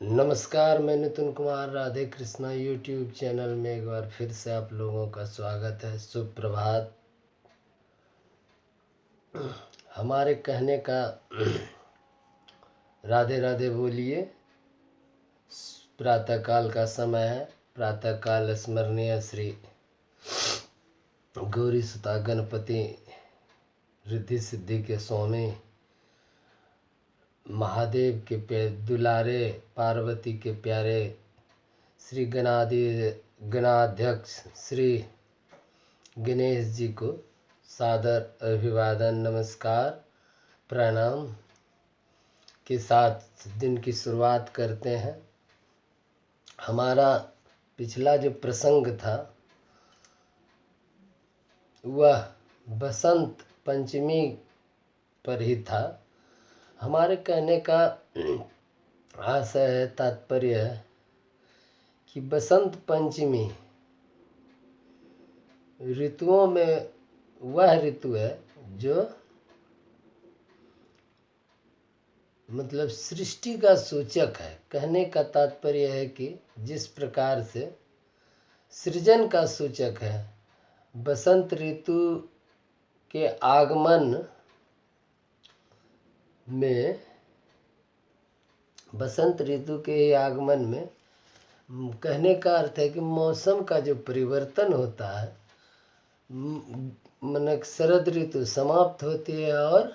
नमस्कार, मैं Nitin Kumar Radhe Krishna YouTube channel में एक बार फिर से आप लोगों का स्वागत है। शुभ प्रभात। हमारे कहने का राधे राधे बोलिए। प्रातःकाल का समय है। प्रातःकाल स्मरणीय श्री गौरी सुता गणपति रिद्धि सिद्धि के स्वामी महादेव के दुलारे पार्वती के प्यारे श्री गणाध्यक्ष श्री गणेश जी को सादर अभिवादन नमस्कार प्रणाम के साथ दिन की शुरुआत करते हैं। हमारा पिछला जो प्रसंग था वह बसंत पंचमी पर ही था। हमारे कहने का आशय है, तात्पर्य है कि बसंत पंचमी ऋतुओं में वह ऋतु है जो मतलब सृष्टि का सूचक है। कहने का तात्पर्य है कि जिस प्रकार से सृजन का सूचक है, बसंत ऋतु के आगमन में बसंत ऋतु के ही आगमन में कहने का अर्थ है कि मौसम का जो परिवर्तन होता है, मन शरद ऋतु समाप्त होती है और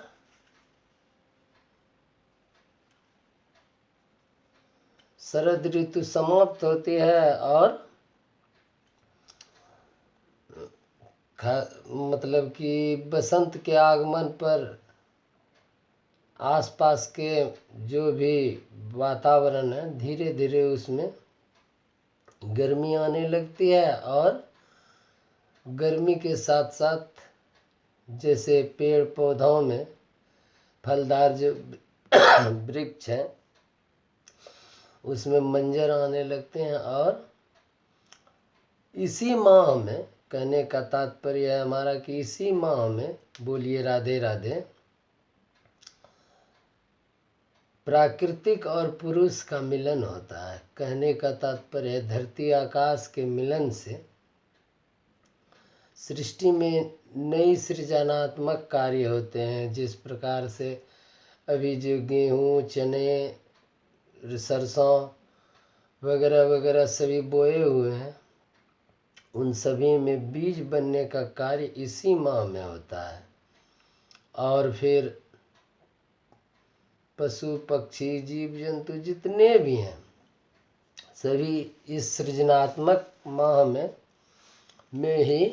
शरद ऋतु समाप्त होती है और मतलब कि बसंत के आगमन पर आसपास के जो भी वातावरण है धीरे धीरे उसमें गर्मी आने लगती है और गर्मी के साथ साथ जैसे पेड़ पौधों में फलदार जो वृक्ष हैं उसमें मंजर आने लगते हैं। और इसी माह में कहने का तात्पर्य है हमारा कि इसी माह में बोलिए राधे राधे प्राकृतिक और पुरुष का मिलन होता है। कहने का तात्पर्य है धरती आकाश के मिलन से सृष्टि में नई सृजनात्मक कार्य होते हैं। जिस प्रकार से अभी जो गेहूँ चने सरसों वगैरह वगैरह सभी बोए हुए हैं, उन सभी में बीज बनने का कार्य इसी माह में होता है। और फिर पशु पक्षी जीव जंतु जितने भी हैं सभी इस सृजनात्मक माह में ही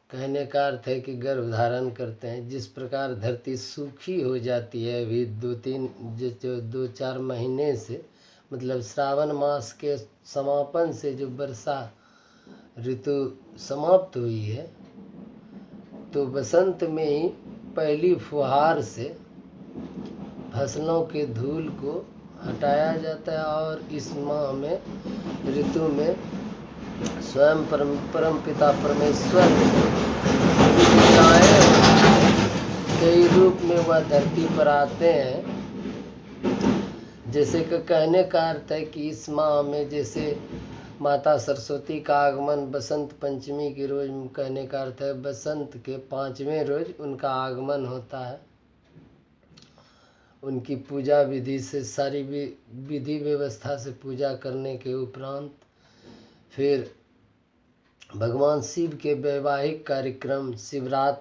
कहने का अर्थ है कि गर्भ धारण करते हैं। जिस प्रकार धरती सूखी हो जाती है अभी दो चार महीने से, मतलब श्रावण मास के समापन से जो वर्षा ऋतु समाप्त हुई है, तो बसंत में ही पहली फुहार से फसलों के धूल को हटाया जाता है। और इस माह में ऋतु में स्वयं परम पिता परमेश्वर कई रूप में वह धरती पर आते हैं। जैसे कि कहने का अर्थ है कि इस माह में जैसे माता सरस्वती का आगमन बसंत पंचमी के रोज, कहने का अर्थ है बसंत के 5वें रोज उनका आगमन होता है। उनकी पूजा विधि से सारी विधि व्यवस्था से पूजा करने के उपरांत फिर भगवान शिव के वैवाहिक कार्यक्रम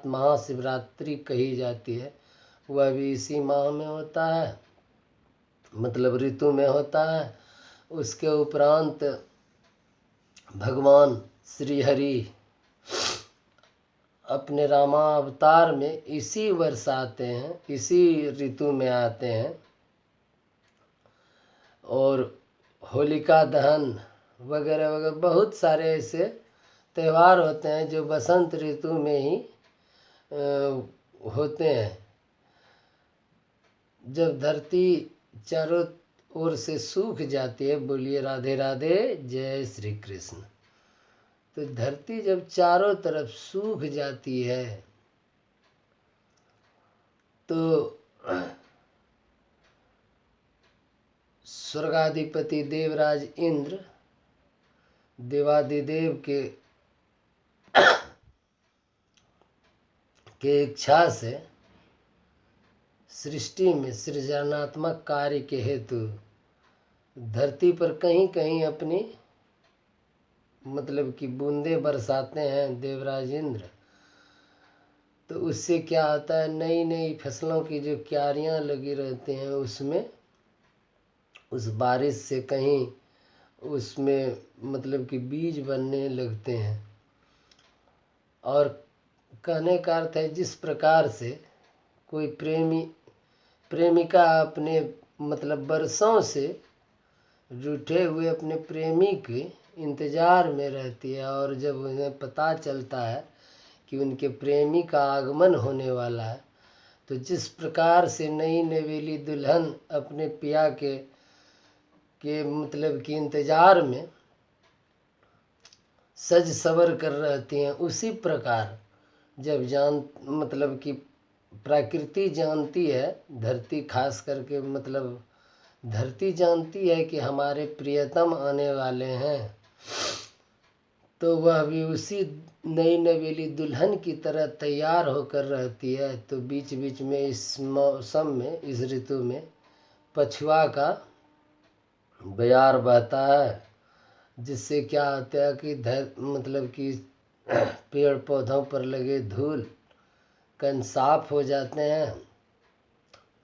महाशिवरात्रि कही जाती है, वह भी इसी माह में होता है, मतलब ऋतु में होता है। उसके उपरांत भगवान श्री हरि अपने रामावतार में इसी वर्ष आते हैं, इसी ऋतु में आते हैं। और होलिका दहन वगैरह वगैरह बहुत सारे ऐसे त्यौहार होते हैं जो बसंत ऋतु में ही होते हैं। जब धरती चारों ओर से सूख जाती है, बोलिए राधे राधे जय श्री कृष्ण, तो धरती जब चारों तरफ सूख जाती है तो स्वर्गाधिपति देवराज इंद्र देवादिदेव के इच्छा से सृष्टि में सृजनात्मक कार्य के हेतु धरती पर कहीं कहीं अपनी मतलब कि बूंदें बरसाते हैं देवराज इंद्र। तो उससे क्या होता है, नई नई फसलों की जो क्यारियां लगी रहती हैं उसमें उस बारिश से कहीं उसमें मतलब कि बीज बनने लगते हैं। और कहने का अर्थ है जिस प्रकार से कोई प्रेमिका अपने मतलब बरसों से रूठे हुए अपने प्रेमी के इंतज़ार में रहती है, और जब उन्हें पता चलता है कि उनके प्रेमी का आगमन होने वाला है, तो जिस प्रकार से नई नवेली दुल्हन अपने पिया के मतलब कि इंतज़ार में सज सवर कर रहती हैं, उसी प्रकार जब मतलब कि प्रकृति जानती है, धरती खास करके मतलब धरती जानती है कि हमारे प्रियतम आने वाले हैं, तो वह भी उसी नई नवेली दुल्हन की तरह तैयार होकर रहती है। तो बीच बीच में इस मौसम में, इस ऋतु में पछुआ का बयार बहता है, जिससे क्या होता है कि मतलब कि पेड़ पौधों पर लगे धूल कण साफ हो जाते हैं,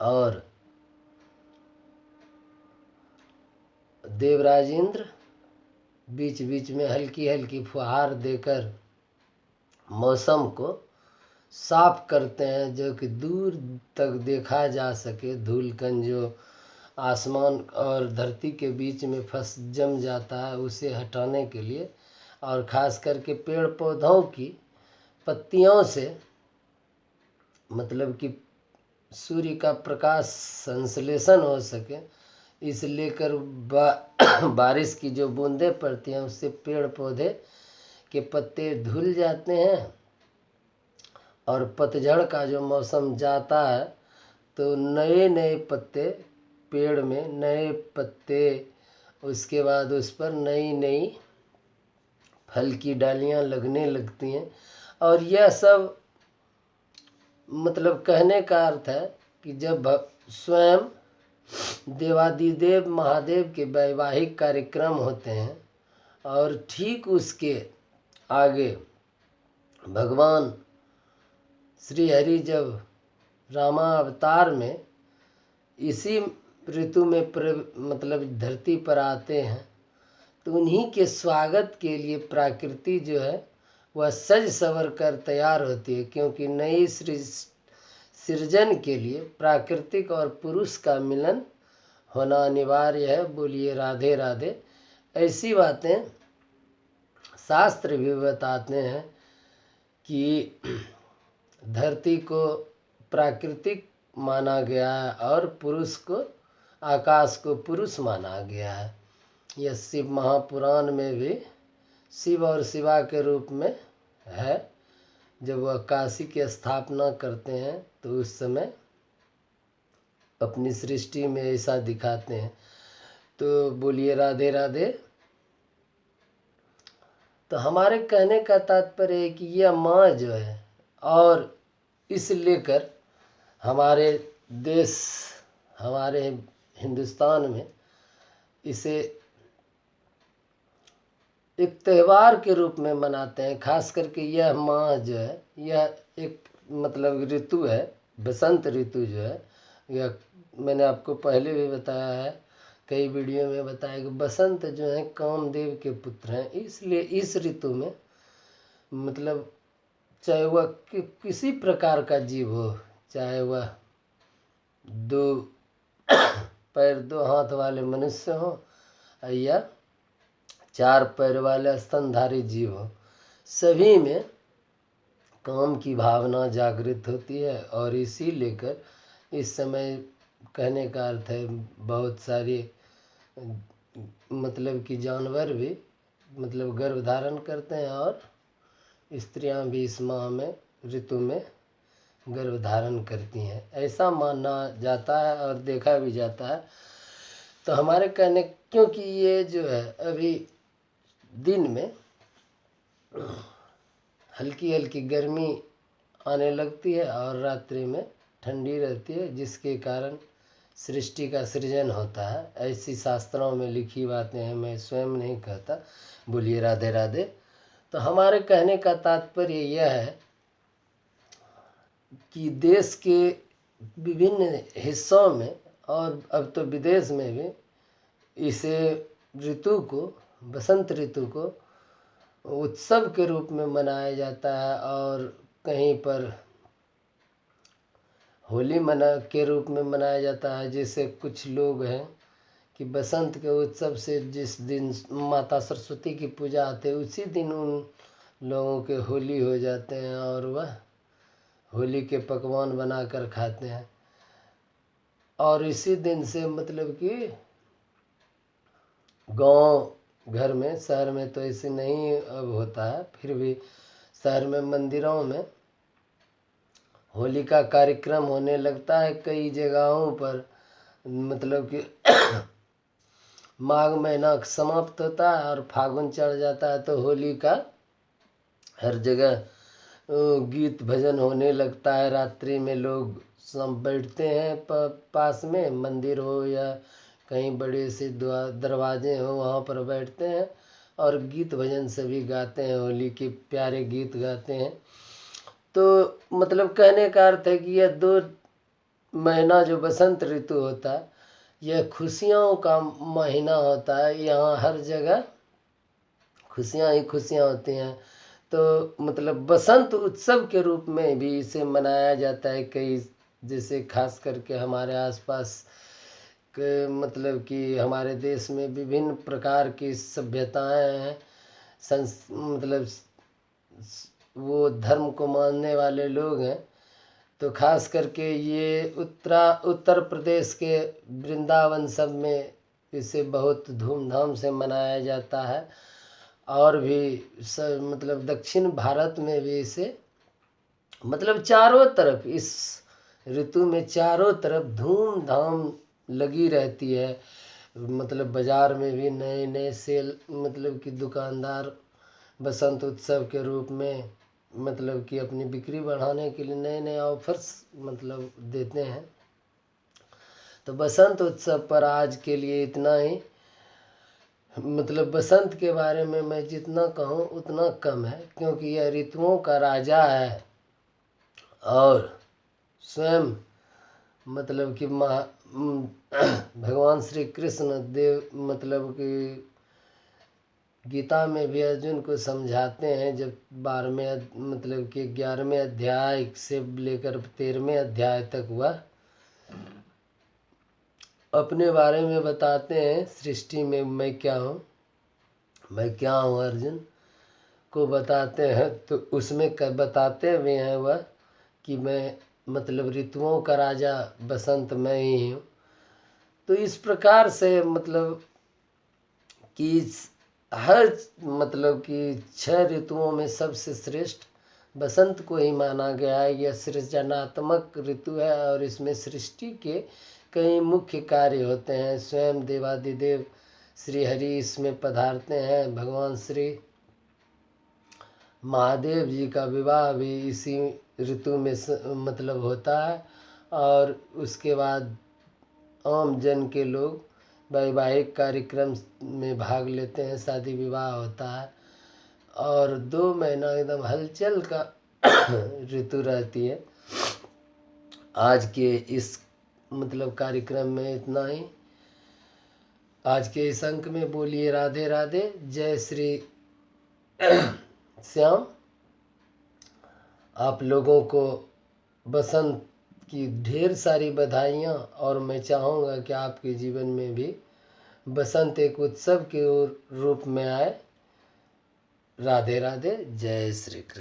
और देवराज इंद्र बीच बीच में हल्की हल्की फुहार देकर मौसम को साफ करते हैं, जो कि दूर तक देखा जा सके धूल कण जो आसमान और धरती के बीच में जम जाता है, उसे हटाने के लिए। और ख़ास करके पेड़ पौधों की पत्तियों से मतलब कि सूर्य का प्रकाश संश्लेषण हो सके, इस लेकर बारिश की जो बूंदें पड़ती हैं उससे पेड़ पौधे के पत्ते धुल जाते हैं, और पतझड़ का जो मौसम जाता है तो नए नए पत्ते पेड़ में, नए पत्ते, उसके बाद उस पर नई नई फल की डालियां लगने लगती हैं। और यह सब मतलब कहने का अर्थ है कि जब स्वयं देवादिदेव महादेव के वैवाहिक कार्यक्रम होते हैं, और ठीक उसके आगे भगवान श्री हरि जब रामावतार में इसी ऋतु में मतलब धरती पर आते हैं, तो उन्हीं के स्वागत के लिए प्रकृति जो है वह सज सवर कर तैयार होती है, क्योंकि नई सृजन के लिए प्राकृतिक और पुरुष का मिलन होना अनिवार्य है। बोलिए राधे राधे। ऐसी बातें शास्त्र भी बताते हैं कि धरती को प्राकृतिक माना गया है और पुरुष को, आकाश को पुरुष माना गया है। यह शिव महापुराण में भी शिव और शिवा के रूप में है। जब वह काशी की स्थापना करते हैं तो उस समय अपनी सृष्टि में ऐसा दिखाते हैं। तो बोलिए राधे राधे। तो हमारे कहने का तात्पर्य है कि यह माँ जो है, और इस लेकर हमारे देश, हमारे हिंदुस्तान में इसे एक त्यौहार के रूप में मनाते हैं। खास करके यह माह जो है, यह एक मतलब ऋतु है, बसंत ऋतु जो है, यह मैंने आपको पहले भी बताया है, कई वीडियो में बताया कि बसंत जो है कामदेव के पुत्र हैं। इसलिए इस ऋतु में मतलब चाहे वह किसी प्रकार का जीव हो, चाहे वह 2 पैर 2 हाथ वाले मनुष्य हो या 4 पैर वाले स्तनधारी जीव हो, सभी में काम की भावना जागृत होती है। और इसी लेकर इस समय कहने का अर्थ है बहुत सारे मतलब कि जानवर भी मतलब गर्भ धारण करते हैं, और स्त्रियां भी इस माह में, ऋतु में गर्भ धारण करती हैं, ऐसा माना जाता है और देखा भी जाता है। तो हमारे कहने, क्योंकि ये जो है अभी दिन में हल्की हल्की गर्मी आने लगती है और रात्रि में ठंडी रहती है, जिसके कारण सृष्टि का सृजन होता है। ऐसी शास्त्रों में लिखी बातें हैं, मैं स्वयं नहीं कहता। बोलिए राधे राधे। तो हमारे कहने का तात्पर्य यह है कि देश के विभिन्न हिस्सों में और अब तो विदेश में भी इसे ऋतु को, बसंत ऋतु को उत्सव के रूप में मनाया जाता है, और कहीं पर होली के रूप में मनाया जाता है। जैसे कुछ लोग हैं कि बसंत के उत्सव से जिस दिन माता सरस्वती की पूजा आती है उसी दिन उन लोगों के होली हो जाते हैं और वह होली के पकवान बनाकर खाते हैं। और इसी दिन से मतलब कि गांव घर में, शहर में तो ऐसे नहीं अब होता है, फिर भी शहर में मंदिरों में होली का कार्यक्रम होने लगता है कई जगहों पर। मतलब कि माघ महीना समाप्त होता है और फागुन चढ़ जाता है तो होली का हर जगह गीत भजन होने लगता है। रात्रि में लोग सब बैठते हैं पास में, मंदिर हो या कहीं बड़े से दरवाजे हो, वहाँ पर बैठते हैं और गीत भजन सभी गाते हैं, होली के प्यारे गीत गाते हैं। तो मतलब कहने का अर्थ है कि यह 2 महीना जो बसंत ऋतु होता है यह खुशियों का महीना होता है। यहाँ हर जगह खुशियाँ ही खुशियाँ होती हैं। तो मतलब बसंत उत्सव के रूप में भी इसे मनाया जाता है कई, जैसे खास करके हमारे आसपास के, मतलब कि हमारे देश में विभिन्न प्रकार की सभ्यताएं हैं, मतलब वो धर्म को मानने वाले लोग हैं। तो खास करके ये उत्तर प्रदेश के वृंदावन सब में इसे बहुत धूमधाम से मनाया जाता है। और भी मतलब दक्षिण भारत में भी इसे मतलब चारों तरफ इस ऋतु में चारों तरफ धूमधाम लगी रहती है। मतलब बाज़ार में भी नए नए सेल, मतलब कि दुकानदार बसंत उत्सव के रूप में मतलब कि अपनी बिक्री बढ़ाने के लिए नए नए ऑफर्स मतलब देते हैं। तो बसंत उत्सव पर आज के लिए इतना ही। मतलब बसंत के बारे में मैं जितना कहूँ उतना कम है, क्योंकि यह ऋतुओं का राजा है और स्वयं मतलब कि भगवान श्री कृष्ण देव मतलब कि गीता में भी अर्जुन को समझाते हैं, जब 12वें मतलब कि 11वें अध्याय से लेकर 13वें अध्याय तक वह अपने बारे में बताते हैं, सृष्टि में मैं क्या हूँ, मैं क्या हूँ अर्जुन को बताते हैं। तो उसमें बताते भी हैं वह कि मैं मतलब ऋतुओं का राजा बसंत मैं ही हूँ। तो इस प्रकार से मतलब कि हर मतलब कि 6 ऋतुओं में सबसे श्रेष्ठ बसंत को ही माना गया है। यह सृजनात्मक ऋतु है और इसमें सृष्टि के कई मुख्य कार्य होते हैं। स्वयं देवादिदेव श्री हरि इसमें पधारते हैं। भगवान श्री महादेव जी का विवाह भी इसी ऋतु में मतलब होता है। और उसके बाद आम जन के लोग वैवाहिक कार्यक्रम में भाग लेते हैं, शादी विवाह होता है और 2 महीना एकदम हलचल का ऋतु रहती है। आज के इस मतलब कार्यक्रम में इतना ही। आज के इस अंक में बोलिए राधे राधे, जय श्री श्याम। आप लोगों को बसंत की ढेर सारी बधाइयाँ, और मैं चाहूँगा कि आपके जीवन में भी बसंत एक उत्सव के रूप में आए। राधे राधे, जय श्री कृष्ण।